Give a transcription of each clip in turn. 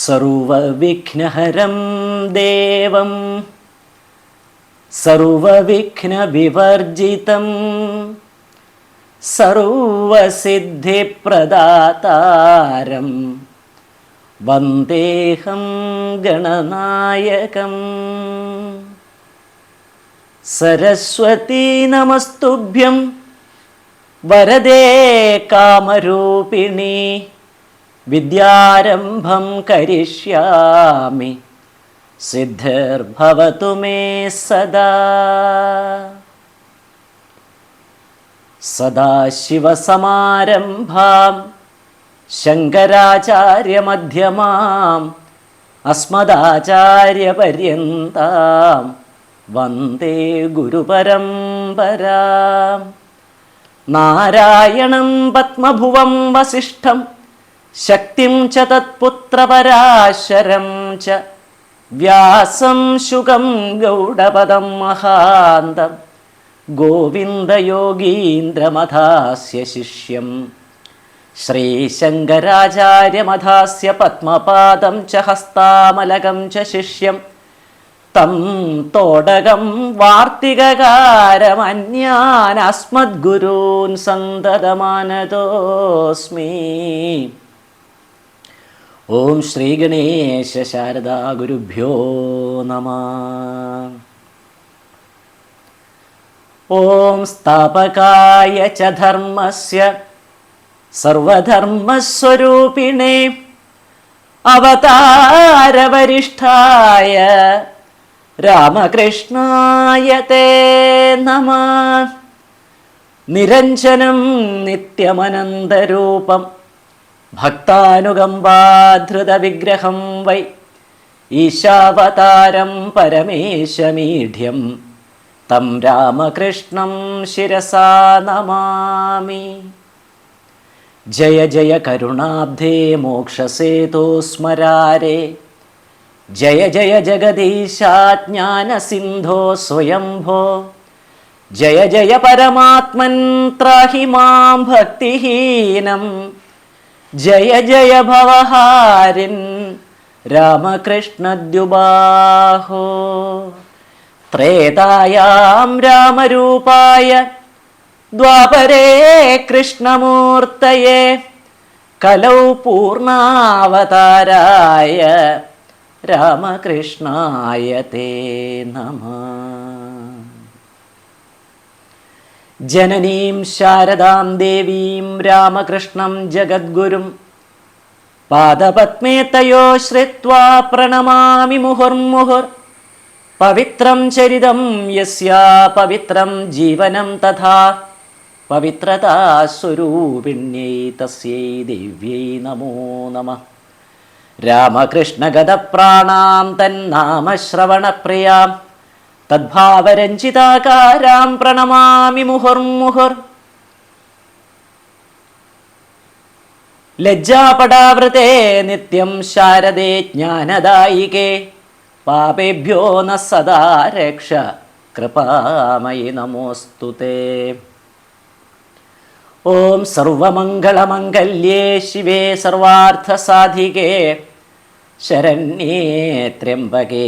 സർവവിഘ്നഹരം ദേവം സർവവിഘ്നവിവർജിതം സർവസിദ്ധിപ്രദാതാരം വന്ദേഹം ഗണനായകം. സരസ്വതീ നമസ്തുഭ്യം വരദേ കാമരൂപിണി വിദ്യാരംഭം കരിഷ്യാമി സിദ്ധിർഭവതു may സദാ. സദാശിവസമാരംഭാം ശങ്കരാചാര്യമധ്യമാം അസ്മദാചാര്യപര്യന്താം വന്ദേ ഗുരുപരമ്പരാം. നാരായണം പത്മഭുവം വസിഷ്ഠം ശക്തിം ച തത്പുത്രപരാശരം ച വ്യാസം ശുകം ഗൗഡപദം മഹാന്തം ഗോവിന്ദയോഗീന്ദ്രമഥാസ്യ ശിഷ്യം ശ്രീശങ്കരാചാര്യമഥാസ്യ പത്മപാദം ച ഹസ്താമലകം ച ശിഷ്യം തം തോടകം വാർത്തികകാരമന്യാൻ അസ്മദ്ഗുരൂൻ സന്തതമാനതോസ്മി. ഓം ശ്രീ ഗണേശ ശാരദാ ഗുരുഭ്യോ നമഃ. ഓം സ്ഥാപകായ ച ധർമ്മസ്യ സർവധർമ്മസ്വരൂപിണേ അവതാരവരിഷ്ഠായ രാമകൃഷ്ണായ തേ നമഃ. നിരഞ്ജനം നിത്യമനന്തരൂപം ഭക്താനുകമ്പാധൃതവിഗ്രഹം വൈ ഈശാവതാരം പരമേശമീഢ്യം തം രാമകൃഷ്ണം ശിരസാ നമാമി. ജയ ജയ കരുണാബ്ധേ മോക്ഷസേതോ സ്മരാരേ ജയ ജയ ജഗദീശാജ്ഞാനസിന്ധോ സ്വയംഭോ ജയ ജയ പരമാത്മൻ ത്രാഹി മാം ഭക്തിഹീനം ജയ ജയ ഭവഹാരിൻ രാമകൃഷ്ണദ്യുബാഹോ. ത്രേതായാം രാമരൂപായ ദ്വാപരേ കൃഷ്ണമൂർത്തയേ കലൗ പൂർണ്ണാവതാരായ രാമകൃഷ്ണായ തേ നമഃ. ജനനീം ശാരദാം ദേവീം രാമകൃഷ്ണം ജഗദ്ഗുരും പാദപത്മേ തയോ ശ്രിത്വാ പ്രണമാമി മുഹുർമുഹുർ. പവിത്രം ചരിതം യസ്യാ പവിത്രം ജീവനം തഥാ പവിത്രതാ സ്വരൂപിണ്യൈ തസ്യൈ ദിവ്യൈ നമോ നമഃ. രാമകൃഷ്ണഗതപ്രാണാം തന്നാമശ്രവണപ്രിയാം തദ്ഭാവരഞ്ജിതാകാരാം പ്രണമാമി മുഹുർമുഹുർ. ലജ്ജാപടാവൃതേ നിത്യം ശാരദേ ജ്ഞാനദായികേ പാപേഭ്യോ ന സദാ രക്ഷ കൃപാമയി നമോസ്തുതേ. ഓം സർവമംഗളമംഗല്യേ ശിവേ സർവാർത്ഥസാധികേ ശരണ്യേ ത്രയംബകേ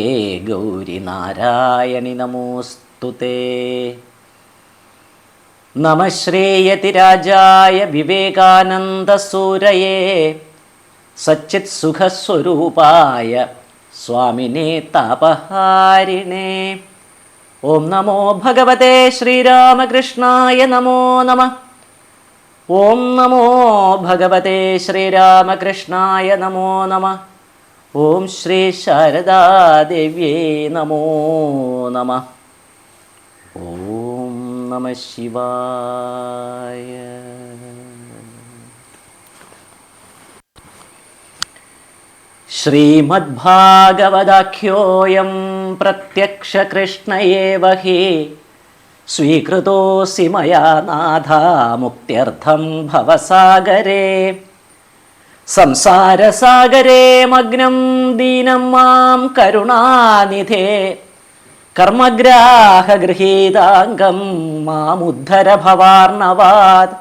ഗൗരി നാരായണി നമോസ്തുതേ. നമഃ ശ്രേയതിരാജായ വിവേകാനന്ദസൂരയേ സച്ചിത് സുഖസ്വരൂപായ സ്വാമിനേ താപഹാരിണേ. ഓം നമോ ഭഗവതേ ശ്രീരാമകൃഷ്ണായ നമോ നമഃ. ഓം നമോ ഭഗവതേ ശ്രീരാമകൃഷ്ണായ നമോ നമഃ. ഓം ശ്രീ ശാരദാദേവ്യേ നമോ നമഃ. ഓം നമഃ ശിവായ. ശ്രീമദ്ഭാഗവതാഖ്യോയം പ്രത്യക്ഷ കൃഷ്ണ ഏവ ഹി സ്വീകൃതോऽസി മയാ നാഥ മുക്ത്യർത്ഥം ഭവസാഗരേ. സംസാരസാഗരേ മഗ്നം ദീനം മാം കരുണാനിധേ കർമ്മഗ്രാഹഗൃഹീതാംഗം മാമുദ്ധര ഭവാർണവാത്.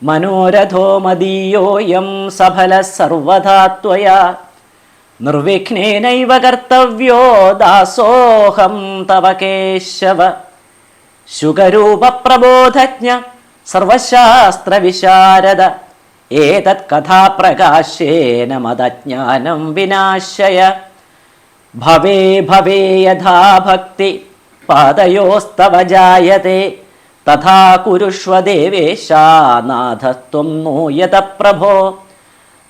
മനോരഥോ മദീയോയം സഫല സർവധാ ത്വയാ നിർവിഘ്നേനൈവ കർത്തവ്യോ ദാസോഹം തവ കേശവ. ശുകരൂപ പ്രബോധജ്ഞ സർവശാസ്ത്ര വിശാരദ ഏതത് കഥാപ്രകാശേന മദജ്ഞാനം വിനാശയ. ഭവേ ഭവേ യഥാ ഭക്തി പാദയോസ്തവ ജായത്തെ തഥാ കുരുഷ്വ ദേവേശ നാഥത്വം നൂയത പ്രഭോ.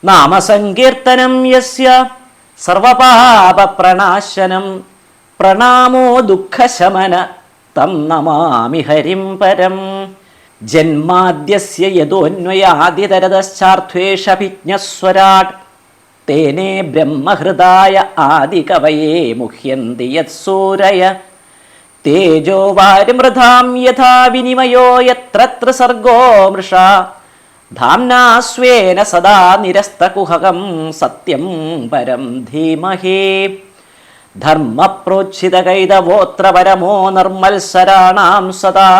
നാമസങ്കീർത്തനം യസ്യ സർവപാപ പ്രണാശനം പ്രണാമോ ദുഃഖശമന തം നമാമി ഹരിം പരം. ജന്മാദ്യസ്യ യദോന്വയാദിതരതശ്ചാർത്ഥ്വേഷഭിജ്ഞസ്വരാട് തേനേ ബ്രഹ്മഹൃദായ ആദികവയേ മുഹ്യന്തി യത്സൂരയ. തേജോ വാരിമൃധാം യഥാ വിനിമയോ യത്ര സർഗോ മൃഷാ ധാംനാ സ്വേന സദാ നിരസ്തകുഹകം സത്യം പരം ധീമഹി. ധർമ്മപ്രോച്ഛിതകൈതവോത്ര പരമോ നിർമ്മത്സരാണാം സദാ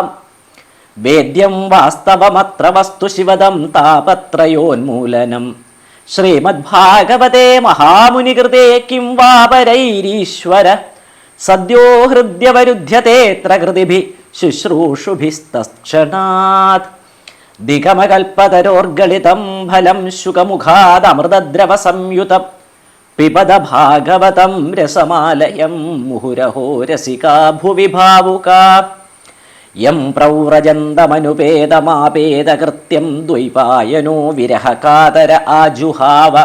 വേദ്യം വാസ്തവമത്ര വസ്തു ശിവദം താപത്രയോന്മൂലനം. ശ്രീമദ്ഭാഗവതേ മഹാമുനികൃതേ കിം വാപരൈരീശ്വര സദ്യോ ഹൃദ്യവരുധ്യതേത്ര കൃതിഭിः ശുശ്രൂഷുഭിസ്തക്ഷണാത്. ദിഗമകൽപ്പതരോർഗളിതം ഫലം ശുകമുഖാദമൃതദ്രവ സംയുതം പിബത ഭാഗവതം രസമാലയം മുഹുരഹോ രസികാ ഭുവി ഭാവുകാ. യം പ്രൗരജന്തമനുപേതമാപേതകൃത്യം ദ്വൈപായനോ വിരഹകാതര ആജുഹാവ.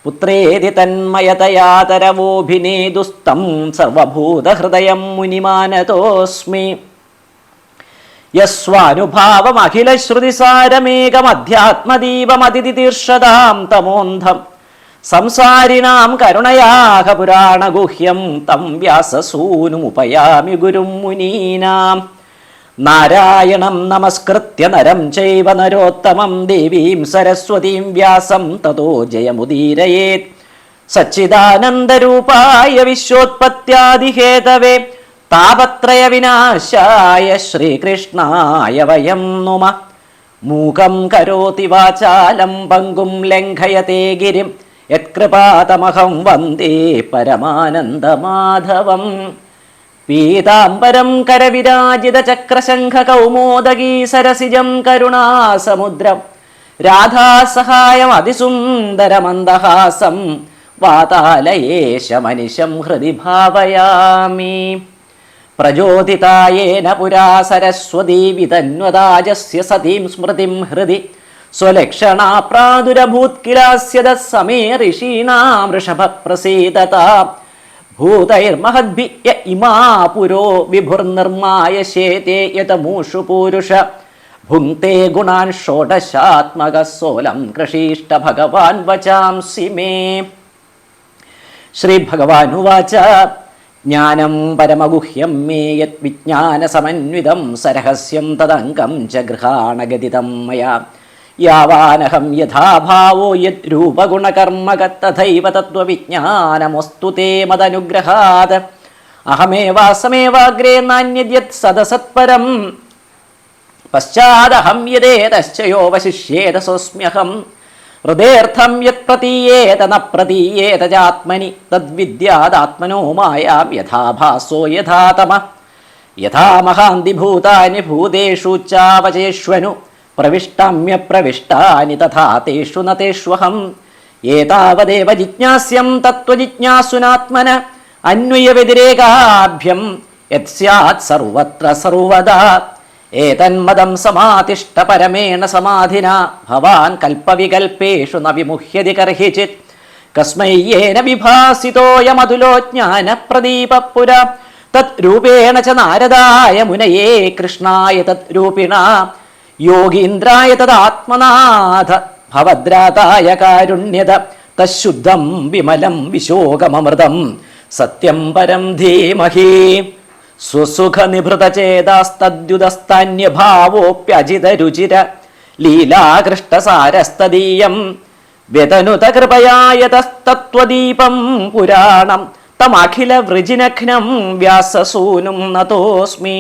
പുത്രേതി തന്മയതയാതരവോഭിനേദുസ്തം സർവഭൂതഹൃദയം മുനിമാനതോസ്മി. യസ്വാനുഭാവമഖിലശ്രുതിസാരമേകമധ്യാത്മദീപമതിതിതീർഷതാം തമോന്ധം സംസാരിണാം കരുണയാഹ പുരാണഗുഹ്യം തം വ്യാസസൂനുമുപയാമി ഗുരും മുനീനാം. നാരായണം നമസ്കൃത്യ നരം ചൈവ നരോത്തമം ദേവീം സരസ്വതീം വ്യാസം തതോ ജയമുദീരയേത്. സച്ചിദാനന്ദരൂപായ വിശ്വോത്പത്യാദിഹേതവേ താപത്രയ വിനാശായ ശ്രീകൃഷ്ണായ വയം നുമ. മൂകം കരോതി വാചാലം പങ്കും ലംഘയത്തെ ഗിരിം യത്കൃപാതമഹം വന്ദേ പരമാനന്ദമാധവം. പീതാംബരം കരവിരാജിത ചക്രശംഖ കൗമോദഗീ സരസിജം കരുണാസമുദ്രം രാധാസഹായം അതിസുന്ദരമന്ദഹാസം വാതാലയേശമനിശം ഹൃദി ഭാവയാമി. പ്രചോദിതായേന പുരാ സരസ്വതീ വിതന്വതാജസ്യ സതീം സ്മൃതിം ഹൃദി സ്വലക്ഷണാ പ്രാദുരഭൂത്കിലാസ്യത സമേ ഋഷീണാം ഋഷഭ പ്രസീദതാ. ഭൂതൈർമഹദ്ഭിയ ഇമാ പുരോ വിഭുർനിർമായശേതേ യതമൂഷു പൂരുഷ ഭുങ്ക്തേ ഗുണാൻ ഷോഡശാത്മക സോലം കൃഷീഷ്ട ഭഗവാൻ വചാംസി മേ. ശ്രീ ഭഗവാനുവാച ജ്ഞാനം പരമഗുഹ്യം മേ യത് വിജ്ഞാനസമന്വിതം സരഹസ്യം തദംഗം ച ഗൃഹാണഗതിതം മയാ. യാവാനഹം യഥാഭാവോ യത് രൂപഗുണകർമ്മകത് തഥൈവ തത്വവിജ്ഞാനമോസ്തു തേ മദനുഗ്രഹാത്. അഹമേവാസമേവാഗ്രേ നാന്യദ്യത് സദസത്പരം പശ്ചാദഹം യദേതശ്ചയോവശിഷ്യേത സോസ്മ്യഹം. ഹൃദേർത്ഥം യത് പ്രതീയേത ന പ്രതീയേത ചാത്മനി തദ്വിദ്യാദാത്മനോ മായാം യഥാഭാസോ യഥാ തമഃ. യഥാ മഹാന്തി ഭൂതാനി ഭൂതേഷു ചാവചേഷ്വനു പ്രവിഷ്ടാമ്യപ്രവിഷ്ടാനി തഥാ തേഷു ന തേഷ്വഹം. ഏതാവദേവ ജിജ്ഞാസ്യം തത്വജിജ്ഞാസുനാത്മന അന്വയവ്യതിരേകാഭ്യം യത് സ്യാത് സർവത്ര സർവദാ. ഏതന്മദം സമാതിഷ്ഠ പരമേണ സമാധിന ഭവാൻ കൽപ്പവികൽപേഷു ന വിമുഹ്യതി കർഹിചിത്. കസ്മൈ യേന വിഭാസിതോയമതുലോ ജ്ഞാനപ്രദീപപുര തത് രൂപേണ ച നാരദായ മുനയേ കൃഷ്ണായ തത് രൂപിണ യോഗീന്ദ്രായ തദാത്മനാഥ ഭവദ്രാതായ കാരുണ്യത തശുദ്ധം വിമലം വിശോകമമൃതം സത്യം പരം ധീമഹി. സ്വസുഖനിഭൃതചേതാസ്തദ്യുതസ്താന്യഭാവോപ്യജിതരുചിര ലീലാകൃഷ്ടസാരസ്തദീയം വ്യതനുത കൃപയായതസ്തത്വദീപം പുരാണം തമഖില വൃജിനഘ്നം വ്യാസസൂനും നതോസ്മി.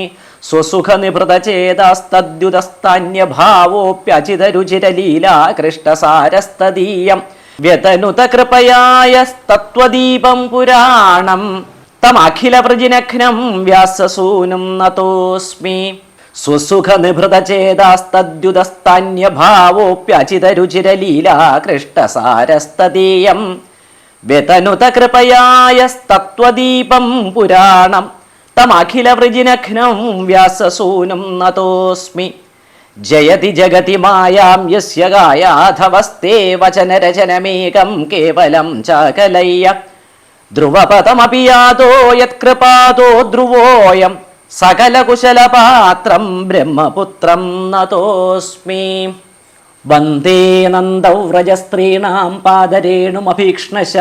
സ്വസുഖനിഭൃതചേതാസ്തദ്യുതസ്താന്യഭാവോപ്യജിതരുചിര ലീലാകൃഷ്ടസാരസ്തദീയം വ്യതനുത കൃപയായ തത്വദീപം പുരാണം തമഖില വൃജിനഘ്നം വ്യാസസൂനും നതോസ്മി. സ്വസുഖ നിഭൃത ചേതാസ്തദ്യുതസ്താന്യഭാവോപ്യചിതരുചിരലീലാ കൃഷ്ടസാരസ്തദീയം. വ്യതനുത കൃപയായ തത്വദീപം പുരാണം തമഖില വൃജിനഘ്നം വ്യാസസൂനും നതോസ്മി. ജയതി ജഗതി മായാം യസ്യ ഗായാധവസ്തേ വചനരചനമേകം കേവലം ചാകലയ്യ. ധ്രുവപദമപി യാതോ യത്കൃപാദോ ധ്രുവോയം സകലകുശലപാത്രം ബ്രഹ്മപുത്രം നതോസ്മി. വന്ദേ നന്ദൗ്രജസ്ത്രീണാം പാദരേണുമഭീക്ഷ്ണശ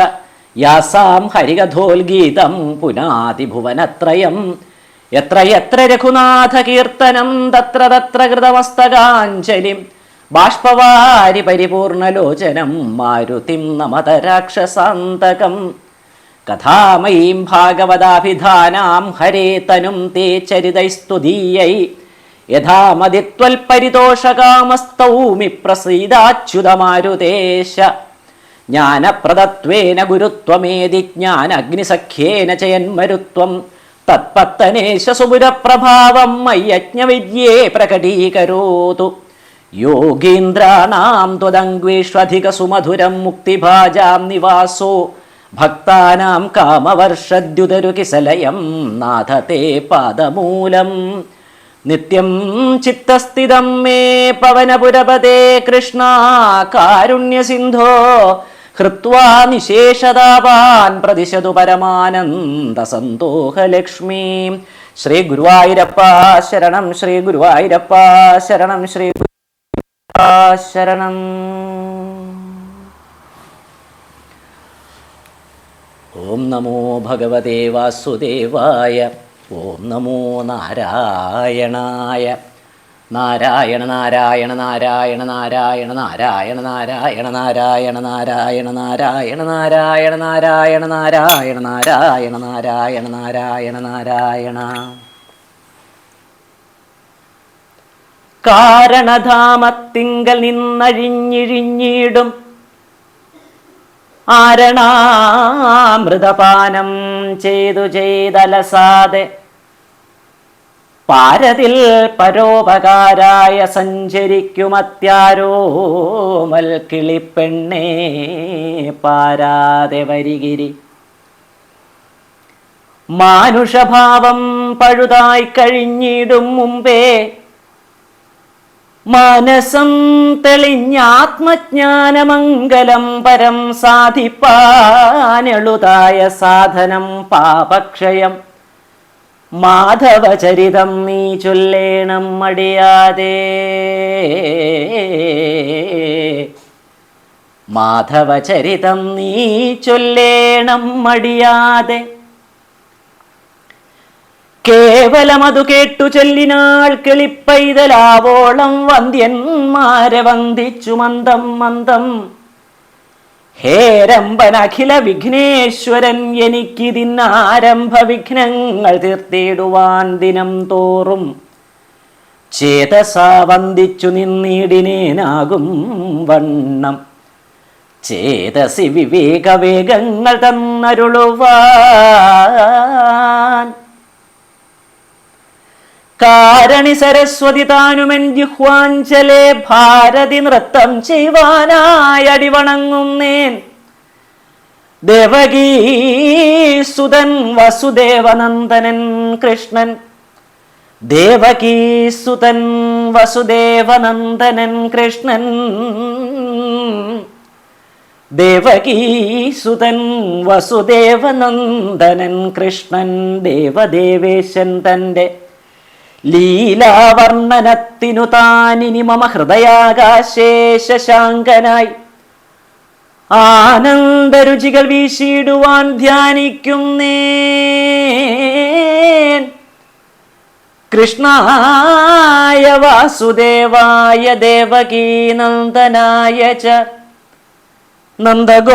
യാസാം ഹരികഥോൽഗീതം പുനാതി ഭുവനത്രയം. യത്ര യത്ര രഘുനാഥ കീർത്തനം തത്ര തത്ര കൃതമസ്തകാഞ്ജലിം. ബാഷ്പവാരി പരിപൂർണലോചനം മാരുതിം നമത രാക്ഷസാന്തകം. കഥാമയീം ഭാഗവതാഭിധാനാം ഹരേ തനും തേ ചരിതൈസ്തുതീയൈ. യഥാമതിത്വൽപരിതോഷകാമസ്തൗമി പ്രസീദാച്യുതമാരുതേശ. ജ്ഞാനപ്രദത്വേന ഗുരുത്വമേതി ജ്ഞാനഗ്നിസഖ്യേന ചയന്മരുത്വം. തത്പത്തനേശ സുപുരപ്രഭാവം മയ്യജ്ഞവിദ്യേ പ്രകടീകരോതു. യോഗീന്ദ്രാണാം ത്വദംഗ്വേഷ്വധികസുമധുരം മുക്തിഭാജാം നിവാസോ. ഭക്താനാം കാമവർഷദ്യുതരുകിസലയം നാഥ തേ പാദമൂലം. നിത്യം ചിത്തസ്ഥിതം മേ പവനപുരപദേ കൃഷ്ണ കാരുണ്യസിന്ധോ. ഹൃത്വാ നിശേഷതാപാൻ പ്രതിശതു പരമാനന്ദസന്തോഹലക്ഷ്മീ. ശ്രീ ഗുരുവായൂരപ്പ ശരണം, ശ്രീ ഗുരുവായൂരപ്പ ശരണം, ശ്രീ ഗുരുവായൂരപ്പ ശരണം. ഓം നമോ ഭഗവതേ വാസുദേവായ. ഓം നമോ നാരായണായ. നാരായണ നാരായണ നാരായണ നാരായണ നാരായണ നാരായണ നാരായണ നാരായണ നാരായണ നാരായണ നാരായണ നാരായണ നാരായണ നാരായണ നാരായണ നാരായണ. കാരണധാമത്തിങ്കൽ നിന്നഴിഞ്ഞിഴിഞ്ഞിടും ആരണാമൃതപാനം ചെയ്തു ചെയ്തലസാതെ പാരതിൽ പരോപകാരായ സഞ്ചരിക്കുമത്യാരോമൽ കിളിപ്പെണ്ണേ പാരാതെ വരികിരി. മാനുഷഭാവം പഴുതായി കഴിഞ്ഞിടും മുമ്പേ മനസം തെളിഞ്ഞാത്മജ്ഞാനമംഗലം പരം സാധിപ്പാനെളുതായ സാധനം പാപക്ഷയം. മാധവചരിതം നീ ചൊല്ലേണം മടിയാതെ. മാധവചരിതം നീ ചൊല്ലേണം മടിയാതെ. കേവലമതു കേട്ടു ചൊല്ലിനാൾ കിളിപ്പൈതലാവോളം വന്ദ്യന്മാരെ വന്ദിച്ചു മന്ദം മന്ദം. ഹേരമ്പൻ അഖില വിഘ്നേശ്വരൻ എനിക്കിതിന്നാരംഭ വിഘ്നങ്ങൾ തീർത്തിടുവാൻ ദിനം തോറും ചേതസാ വന്ദിച്ചു നിന്നിടിനേനാകും വണ്ണം. ചേതസി വിവേകവേഗങ്ങൾ തന്നരുളുവാൻ. കാരണി സരസ്വതി താനുമെൻ ജിഹ്വാഞ്ചലേ ഭാരതി നൃത്തം ചെയ്യുവാനായി അടിവണങ്ങുന്നേൻ. ദേവകീസുതൻ വസുദേവനന്ദനൻ കൃഷ്ണൻ. ദേവകീസുതൻ വസുദേവനന്ദനൻ കൃഷ്ണൻ. ദേവകീസുതൻ വസുദേവനന്ദനൻ കൃഷ്ണൻ. ദേവദേവേശൻ തൻ്റെ ലീലാവർണ്ണനത്തിനു താനിനി മമ ഹൃദയാകാശേ ശശാങ്കനായി ആനന്ദരുചികൾ വീശിടുവാൻ ധ്യാനിക്കുന്നേൻ. കൃഷ്ണായ വാസുദേവായ ദേവകീനന്ദനായ ച നന്ദഗോപകുമാരായ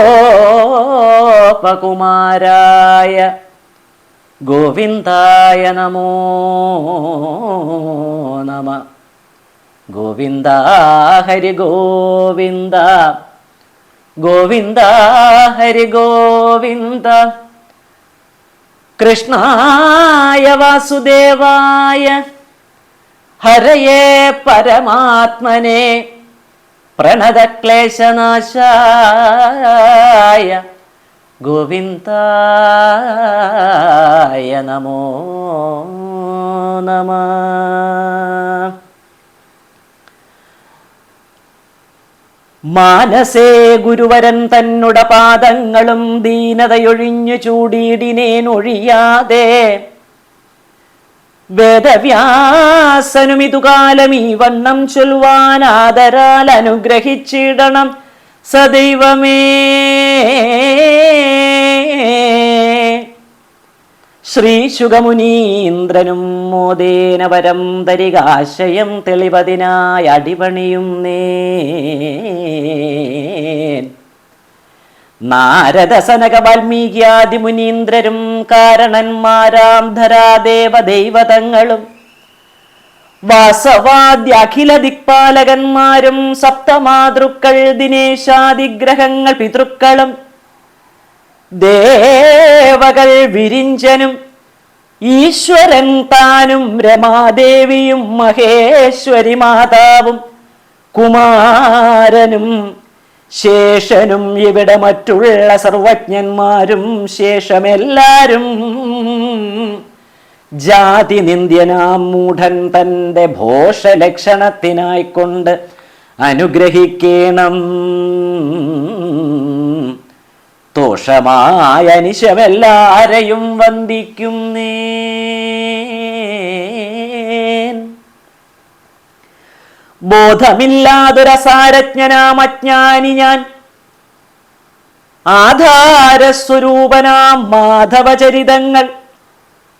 ഗോവിന്ദായ നമോ നമ. ഗോവിന്ദ ഹരി ഗോവിന്ദ ഗോവിന്ദ ഹരി ഗോവിന്ദ. കൃഷ്ണായ വാസുദേവായ ഹരയേ പരമാത്മനെ പ്രണതക്ലേശനാശായ ഗോവിന്ദായ നമോ നമഃ. മാനസേ ഗുരുവരൻ തന്നുട പാദങ്ങളും ദീനതയൊഴിഞ്ഞു ചൂടിയിടിനേനൊഴിയാതെ വേദവ്യാസനുമിതുകാലം ഈ വണ്ണം ചൊൽവാൻ ആദരാൽ അനുഗ്രഹിച്ചിടണം സദൈവമേ. ശ്രീശുഗമുനീന്ദ്രനും മോദേന വരം തരികാശയം തെളിവതിനായി അടിപണിയും നാരദ സനക വാൽമീകിയാദി മുനീന്ദ്രരും കാരണന്മാരാം ധരാദേവദൈവതങ്ങളും വാസവാദ്യ അഖില ദിക്പാലകന്മാരും സപ്തമാതൃക്കൾ ദിനേശാദിഗ്രഹങ്ങൾ പിതൃക്കളും ദേവകൾ വിരിഞ്ചനും ഈശ്വരൻ താനും രമാദേവിയും മഹേശ്വരി മാതാവും കുമാരനും ശേഷനും ഇവിടെ മറ്റുള്ള സർവജ്ഞന്മാരും ശേഷമെല്ലാരും ജാതി നിന്ദ്യനാം മൂഢൻ തൻ്റെ ഭോഷലക്ഷണത്തിനായിക്കൊണ്ട് അനുഗ്രഹിക്കണം. ദോഷമായ അനിശമെല്ലാരെയും വന്ദിക്കുന്നേ. ബോധമില്ലാതൊരസാരജ്ഞനാമജ്ഞാനി ഞാൻ ആധാരസ്വരൂപനാം മാധവചരിതങ്ങൾ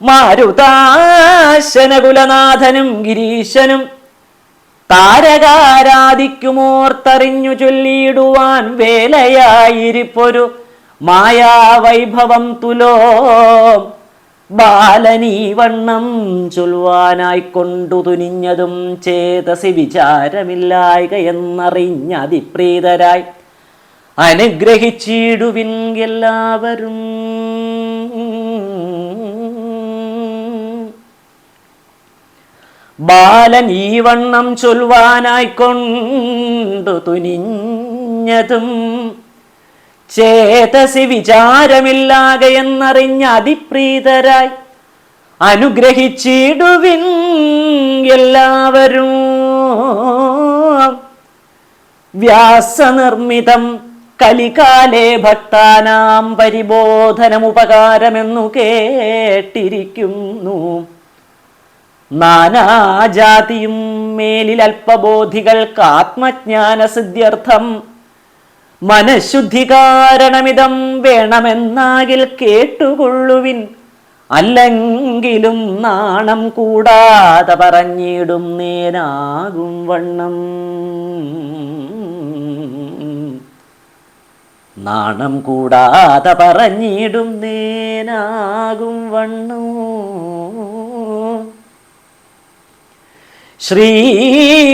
മാരുതാശനകുലനാഥനും ഗിരീശനും താരകാരാധിക്കുമോർത്തറിഞ്ഞു ചൊല്ലിയിടുവാൻ വേലയായിരിപ്പൊരു മായാവൈഭവം തുലോ ബാലനീ വണ്ണം ചൊല്ലുവാനായിക്കൊണ്ടു തുനിഞ്ഞതും ചേതസി വിചാരമില്ലായ്ക എന്നറിഞ്ഞ അതിപ്രീതരായി അനുഗ്രഹിച്ചിടുവിൻ എല്ലാവരും. ബാലൻ ഈ വണ്ണം ചൊല്ലുവാനായിക്കൊണ്ടു തുനിഞ്ഞതും ചേതസി വിചാരമില്ലാകയെന്നറിഞ്ഞ അതിപ്രീതരായി അനുഗ്രഹിച്ചിടുവിൻ എല്ലാവരും. വ്യാസനിർമ്മിതം കലികാലേ ഭക്താനാം പരിബോധനമുപകാരമെന്നു കേട്ടിരിക്കുന്നു. നാനാജാതിയും മേലിൽ അല്പബോധികൾക്ക് ആത്മജ്ഞാന സിദ്ധ്യർത്ഥം മനഃശുദ്ധി കാരണമിതം വേണമെന്നാകിൽ കേട്ടുകൊള്ളുവിൻ. അല്ലെങ്കിലും നാണം കൂടാതെ പറഞ്ഞിടും നേനാകും വണ്ണം. നാണം കൂടാതെ പറഞ്ഞിടും നേനാകും വണ്ണം. ശ്രീ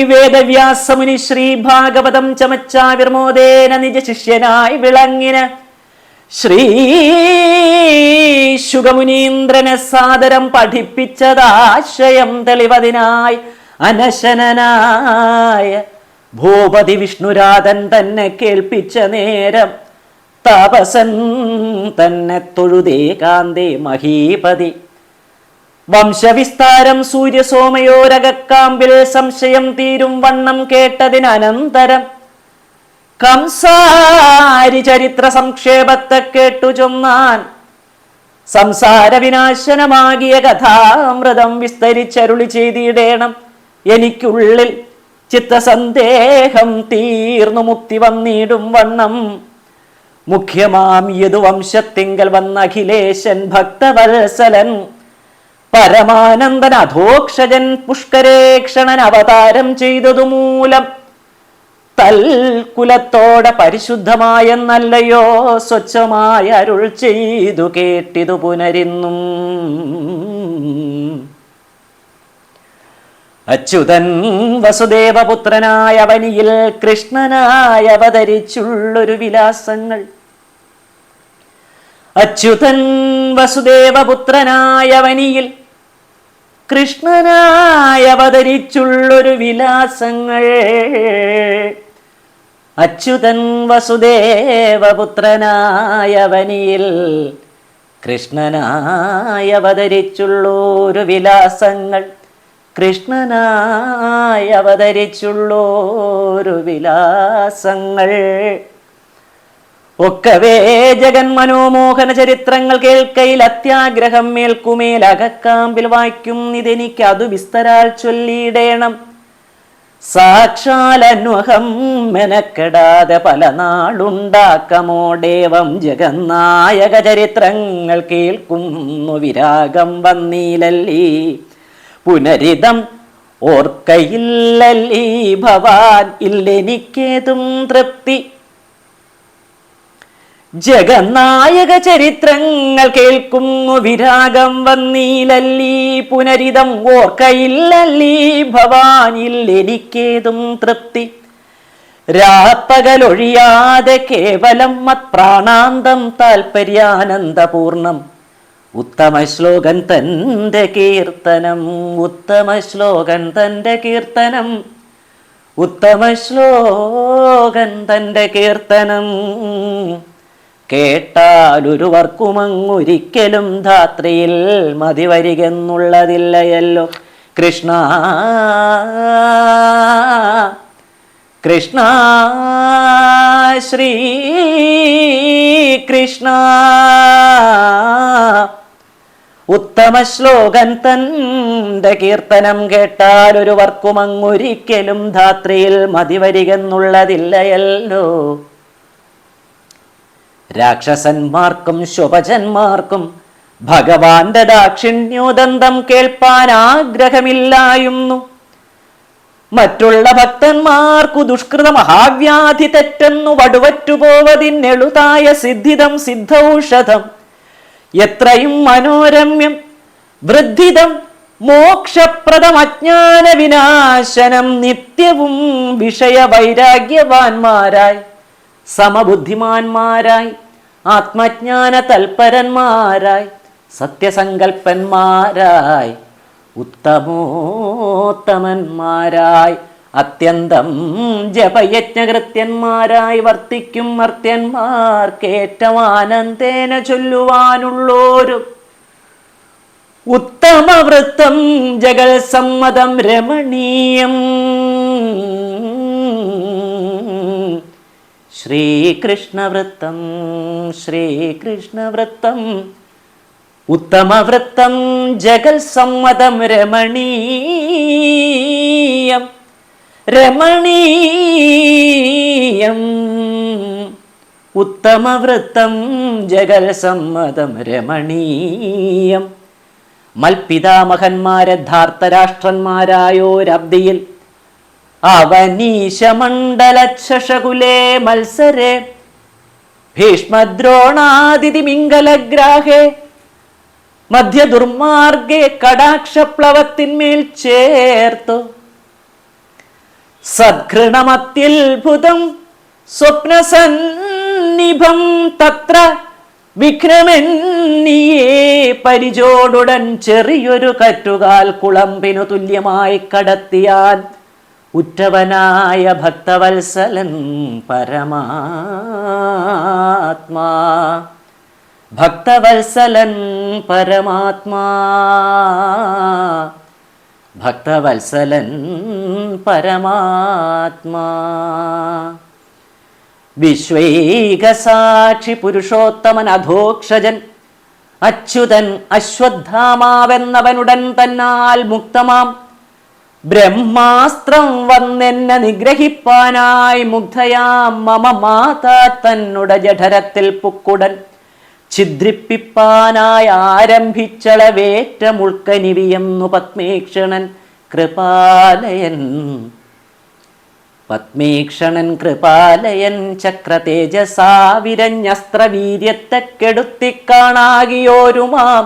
വേദവ്യാസമുനി ശ്രീ ഭാഗവതം ചമച്ചാവിർമോദേന നിജ ശിഷ്യനായി വിളങ്ങിന് ശ്രീ ശുഗമുനീന്ദ്രനെ സാദരം പഠിപ്പിച്ചതാശയം തെളിവതിനായി അനശനനായ ഭൂപതി വിഷ്ണുരാധൻ തന്നെ കേൾപ്പിച്ച നേരം താപസൻ തന്നെ തൊഴുതേ കാന്തേ മഹീപതി. വംശവിസ്താരം സൂര്യസോമയോരകക്കാമ്പിൽ സംശയം തീരും വണ്ണം കേട്ടതിനനന്തരം കംസാരി ചരിത്ര സംക്ഷേപത്തെ കേട്ടു ചൊന്നാൻ. സംസാര വിനാശനമാകിയ കഥാമൃതം വിസ്തരിച്ചരുളി ചെയ്തിടേണം എനിക്കുള്ളിൽ. ചിത്തസന്ദേഹം തീർന്നു മുക്തി വന്നിടും വണ്ണം മുഖ്യമാം യദുവംശത്തിങ്കൽ വന്ന അഖിലേശൻ ഭക്തവത്സലൻ പരമാനന്ദൻ അധോക്ഷജൻ പുഷ്കരേക്ഷണൻ അവതാരം ചെയ്തതുമൂലം തൽകുലത്തോടെ പരിശുദ്ധമായെന്നല്ലയോ സ്വച്ഛമായ അരുൾ ചെയ്തു കേട്ടിതു പുനരിന്നും. അച്യുതൻ വസുദേവപുത്രനായ അവനിയിൽ കൃഷ്ണനായി അവതരിച്ചുള്ളൊരു വിലാസങ്ങൾ. അച്യുതൻ വസുദേവപുത്രനായ അവനിയിൽ കൃഷ്ണനായി അവതരിച്ചുള്ളൊരു വിലാസങ്ങൾ. അച്യുതൻ വസുദേവപുത്രനായ അവനിയിൽ കൃഷ്ണനായി അവതരിച്ചുള്ളൊരു വിലാസങ്ങൾ. കൃഷ്ണനായി അവതരിച്ചുള്ളൊരു വിലാസങ്ങൾ. ഒക്കവേ ജഗന്മനോമോഹന ചരിത്രങ്ങൾ കേൾക്കയിൽ അത്യാഗ്രഹം മേൽക്കുമേൽ അകക്കാമ്പിൽ വായിക്കും ഇതെനിക്ക് അതു വിസ്തരാൽ ചൊല്ലിയിടേണം. സാക്ഷാൽ അന്വഹം മെനക്കെടാതെ പല നാളുണ്ടാക്കമോടേവം ജഗന്നായക ചരിത്രങ്ങൾ കേൾക്കുന്നു വിരാഗം വന്നീലല്ലീ പുനരിതം ഓർക്കയില്ലല്ലീ ഭവാൻ ഇല്ലെനിക്കേതും തൃപ്തി. ജഗന്നായക ചരിത്രങ്ങൾ കേൾക്കുന്നു വിരാഗം വന്നീലല്ലീ പുനരിതം ഓർക്കയില്ലല്ലീ ഭവാനിൽ എനിക്കേതും തൃപ്തി. രാപ്പകലൊഴിയാതെ കേവലം മത്പ്രാണാന്തം താൽപര്യാനന്ദപൂർണം. ഉത്തമ ശ്ലോകൻ തൻ്റെ കീർത്തനം. ഉത്തമ ശ്ലോകൻ തൻ്റെ കീർത്തനം. ഉത്തമ ശ്ലോകൻ തൻ്റെ കീർത്തനം. കേട്ടാലൊരുവർക്കുമങ്ങൊരിക്കലും ധാത്രിയിൽ മതിവരികെന്നുള്ളതില്ലയല്ലോ. കൃഷ്ണ കൃഷ്ണ ശ്രീ കൃഷ്ണ. ഉത്തമ ശ്ലോകൻ തൻ്റെ കീർത്തനം കേട്ടാലൊരുവർക്കുമങ്ങൊരിക്കലും ധാത്രിയിൽ മതിവരികെന്നുള്ളതില്ലയല്ലോ. രാക്ഷസന്മാർക്കും ശുഭജന്മാർക്കും ഭഗവാന്റെ ദാക്ഷിണ്യോദന്തം കേൾപ്പാൻ ആഗ്രഹമില്ലായിരുന്നു. മറ്റുള്ള ഭക്തന്മാർക്കു ദുഷ്കൃത മഹാവ്യാധി തെറ്റെന്നു വടുവറ്റുപോവതിന്നെളുതായ സിദ്ധിതം സിദ്ധൌഷധം. എത്രയും മനോരമ്യം വൃദ്ധിതം മോക്ഷപ്രദം അജ്ഞാന വിനാശനം. നിത്യവും വിഷയവൈരാഗ്യവാന്മാരായി സമബുദ്ധിമാന്മാരായി ആത്മജ്ഞാന തൽപരന്മാരായി സത്യസങ്കൽപ്പന്മാരായി ഉത്തമോത്തമന്മാരായി അത്യന്തം ജപയജ്ഞകൃത്യന്മാരായി വർത്തിക്കും മർത്യന്മാർക്കേറ്റവും ആനന്ദേന ചൊല്ലുവാനുള്ളോരു ഉത്തമവൃത്തം ജഗൽ സമ്മതം രമണീയം. ശ്രീകൃഷ്ണവൃത്തം ശ്രീകൃഷ്ണവൃത്തം ഉത്തമവൃത്തം ജഗൽ സമ്മതം രമണീയം. രമണീയം ഉത്തമവൃത്തം ജഗൽ സമ്മതം രമണീയം. മൽപിതാമഹന്മാരെ ധാർത്തരാഷ്ട്രന്മാരായോരബ്ദിയിൽ അവനീശമണ്ഡലശകുലേ മത്സരേ ഭീഷ്മദ്രോണാദിതിമിംഗലഗ്രാഹേ മധ്യദുർമാർഗേ കടാക്ഷപ്ലവത്തിന്മേൽ ചേർത്തു. സദ്ഘൃണമത്യത്ഭുതം സ്വപ്നസന്നിഭം തത്ര വിഘ്നമെന്നിയേ പരിചോടുടൻ ചെറിയൊരു കറ്റുകാൽ കുളമ്പിനു തുല്യമായി കടത്തിയാൻ ഉറ്റവനായ ഭക്തവത്സലൻ പരമാത്മാ. ഭക്തവത്സലൻ പരമാത്മാ. ഭക്തവത്സലൻ പരമാത്മാ. വിശ്വൈകസാക്ഷി പുരുഷോത്തമൻ അധോക്ഷജൻ അച്യുതൻ അശ്വത്ഥാമാവെന്നവനുടൻ തന്നാൽ മുക്തമാം ബ്രഹ്മാസ്ത്രം വന്നെന്നെ നിഗ്രഹിപ്പാനായി മുഗ്ധയാം മമ മാതാ തന്നുട ജഠരത്തിൽ പുക്കുടൻ ഛിദ്രിപ്പിപ്പാനായി ആരംഭിച്ചളവേറ്റമുൾക്കനിവിയെന്നു പത്മീക്ഷണൻ കൃപാലയൻ. പത്മീക്ഷണൻ കൃപാലയൻ ചക്രതേജസാ വിരഞ്ഞസ്ത്രവീര്യത്തെ കെടുത്തിക്കാണാകിയോരുമാം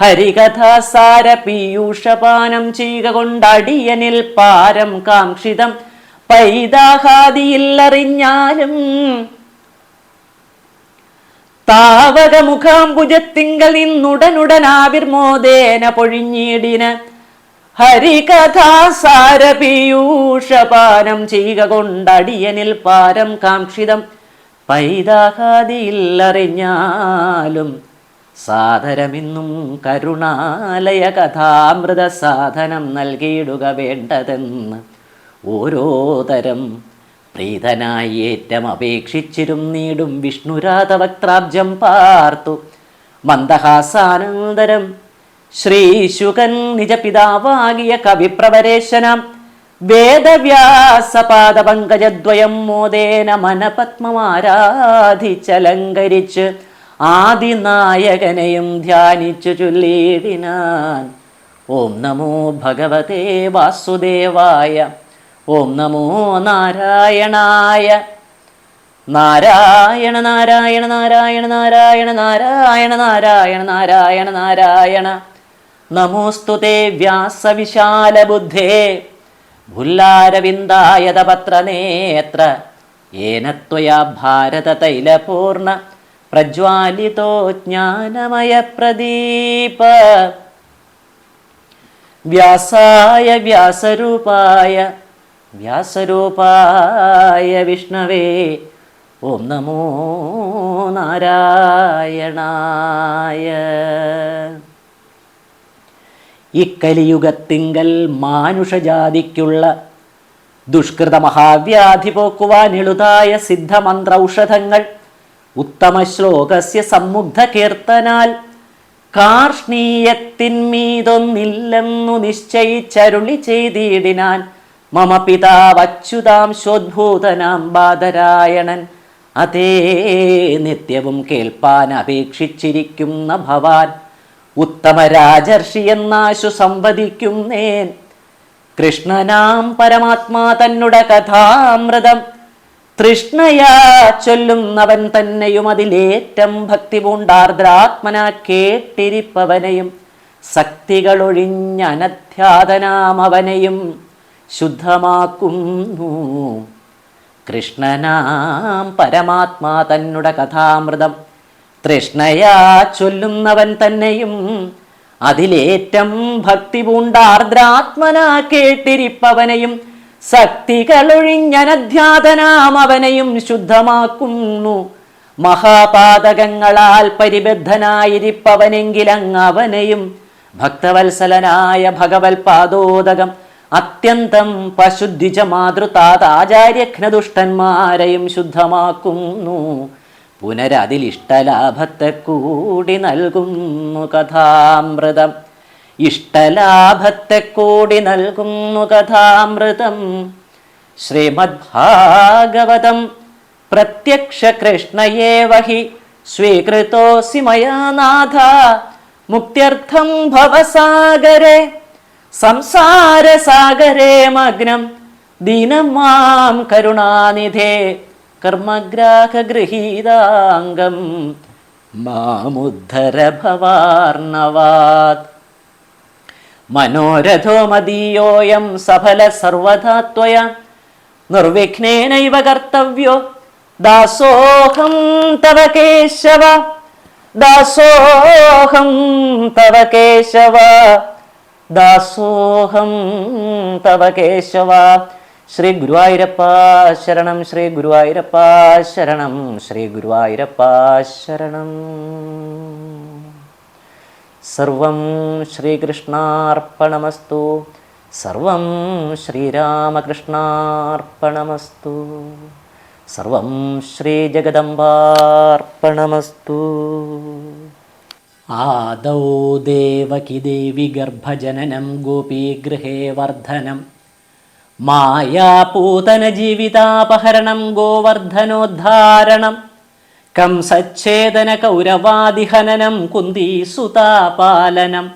ഹരികഥാസാര പീയൂഷപാനം ചെയ്യുക കൊണ്ടടിയനിൽ പാരം കാക്ഷിതം പൈതാഹാദിയില്ലറിഞ്ഞാലും താവകമുഖാംബുജത്തിങ്കൽ നിന്നുടനുടനാവിർമോദേന പൊഴിഞ്ഞിടിന് ഹരികഥാസാര പീയൂഷപാനം ചെയ്യുക കൊണ്ടടിയനിൽ പാരം കാക്ഷിതം പൈതാഹാദിയില്ലറിഞ്ഞാലും സാദരമിന്നും കരുണാലയ കഥാമൃത സാധനം നൽകിയിടുക വേണ്ടതെന്ന് ഓരോ തരം പ്രീതനായി ഏറ്റം അപേക്ഷിച്ചിരുന്നീടും വിഷ്ണുരാധവക്ത്രാബ്ജം പാർത്തു മന്ദഹാസാനന്തരം ശ്രീശുകൻ നിജപിതാവാകിയ കവിപ്രവരേശനം വേദവ്യാസപാദപങ്കജദ്വയം മോദേന മനപത്മമാരാധിച്ചലങ്കരിച്ച് ആദിനായകനെയും ധ്യാനിച്ചു ചൊല്ലിയിടിനാൻ. ഓം നമോ ഭഗവതേ വാസുദേവായ. ഓം നമോ നാരായണായ. നാരായണ നാരായണ നാരായണ നാരായണ നാരായണ നാരായണ നാരായണ നാരായണ. നമോസ്തുതേ വ്യാസവിശാലബുദ്ധേ ഭുല്ലാരവിന്ദായതപത്രനേത്ര യേന ത്വയാ ഭാരതതൈലപൂർണ പ്രജ്വാലിതോ ജ്ഞാനമയ പ്രദീപ. വ്യാസായ വ്യാസരൂപായ വ്യാസരൂപായ വിഷ്ണവേ. ഓം നമോ നാരായണായ. ഇക്കലിയുഗത്തിങ്കൽ മാനുഷജാതിക്കുള്ള ദുഷ്കൃത മഹാവ്യാധി പോക്കുവാൻ എളുതായ സിദ്ധമന്ത്രൌഷധങ്ങൾ ഉത്തമ ശ്ലോകസ്യ സമ്മുഗ്ധ കീർത്തനാൽ കാർഷ്ണീയത്തിന്മീതൊന്നില്ലെന്നു നിശ്ചയിച്ചരുളി ചെയ്തിടിനാൻ മമ പിതാവച്യുതാംശോദ്ഭൂതനാം ബാദരായണൻ. അതേ നിത്യവും കേൾപ്പാൻ അപേക്ഷിച്ചിരിക്കുന്ന ഭവാൻ ഉത്തമ രാജർഷി എന്നാശു സംവദിക്കുന്നേൻ. കൃഷ്ണനാം പരമാത്മാ തന്നുടെ കഥാമൃതം തൃഷ്ണയാ ചൊല്ലുന്നവൻ തന്നെയും അതിലേറ്റം ഭക്തി പൂണ്ടാർദ്രാത്മന കേട്ടിരിപ്പവനെയും ശക്തികളൊഴിഞ്ഞനധ്യാതനാമവനെയും ശുദ്ധമാക്കുന്നു. കൃഷ്ണനാം പരമാത്മാ തന്നുടെ കഥാമൃതം തൃഷ്ണയാ ചൊല്ലുന്നവൻ തന്നെയും അതിലേറ്റം ഭക്തി പൂണ്ടാർദ്രാത്മന കേട്ടിരിപ്പവനെയും ശക്തികളൊഴിഞ്ഞനധ്യാതനാം അവനെയും ശുദ്ധമാക്കുന്നു. മഹാപാതകങ്ങളാൽ പരിബദ്ധനായിരിപ്പവനെങ്കിലങ്ങവനെയും ഭക്തവത്സലനായ ഭഗവത്പാദോദകം അത്യന്തം പശുദ്ധിജ മാതൃതാതാചാര്യഘ്നദുഷ്ടന്മാരെയും ശുദ്ധമാക്കുന്നു. പുനരതിലിഷ്ടലാഭത്തെ കൂടി നൽകുന്നു കഥാമൃതം. ഇഷ്ടലാഭത്തെ കൂടി നൽകുന്നു കഥാമൃതം. ശ്രീമദ്ഭാഗവതം പ്രത്യക്ഷ കൃഷ്ണയേവ ഹി സ്വീകൃതോസി മയാ നാഥ മുക്ത്യർത്ഥം ഭവസാഗരേ സംസാരസാഗരേ മഗ്നം ദീനം മാം കരുണാനിധേ കർമ്മഗ്രാഹഗൃഹീതാംഗം മാമുദ്ധര ഭവാർണവാത്. മനോരഥോ മദീയോയം സഫല സർവഥാ ത്വയാ നിർവിഘ്നേനൈവ കർത്തവ്യോ ദാസോഹം തവ കേശവ. ദാസോഹം തവ കേശവ. ദാസോഹം തവ കേശവ. ശ്രീ ഗുരുവായൂരപ്പ ശരണം. ശ്രീ ഗുരുവായൂരപ്പ ശരണം. ശ്രീ ഗുരുവായൂരപ്പ ശരണം. സർവം ശ്രീകൃഷ്ണാർപ്പണമസ്തു. സർവം ശ്രീരാമകൃഷ്ണാർപ്പണമസ്തു. സർവം ശ്രീജഗദംബാർപ്പണമസ്തു. ആദൗ ദേവകി ദേവി ഗർഭജനനം ഗോപീഗൃഹേ വർദ്ധനം മായാപൂതന ജീവിതാപഹരണം ഗോവർദ്ധനോദ്ധാരണം കംസച്ഛേദന കൗരവാദിഹനനം കുന്തീസുതാപാലനം.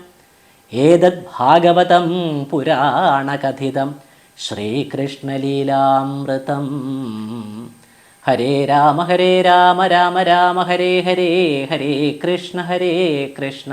ഏതദ് ഭാഗവതം പുരാണകഥിതം ശ്രീകൃഷ്ണലീലാമൃതം. ഹരേ രാമ രാമ രാമ ഹരേ ഹരേ. ഹരേ കൃഷ്ണ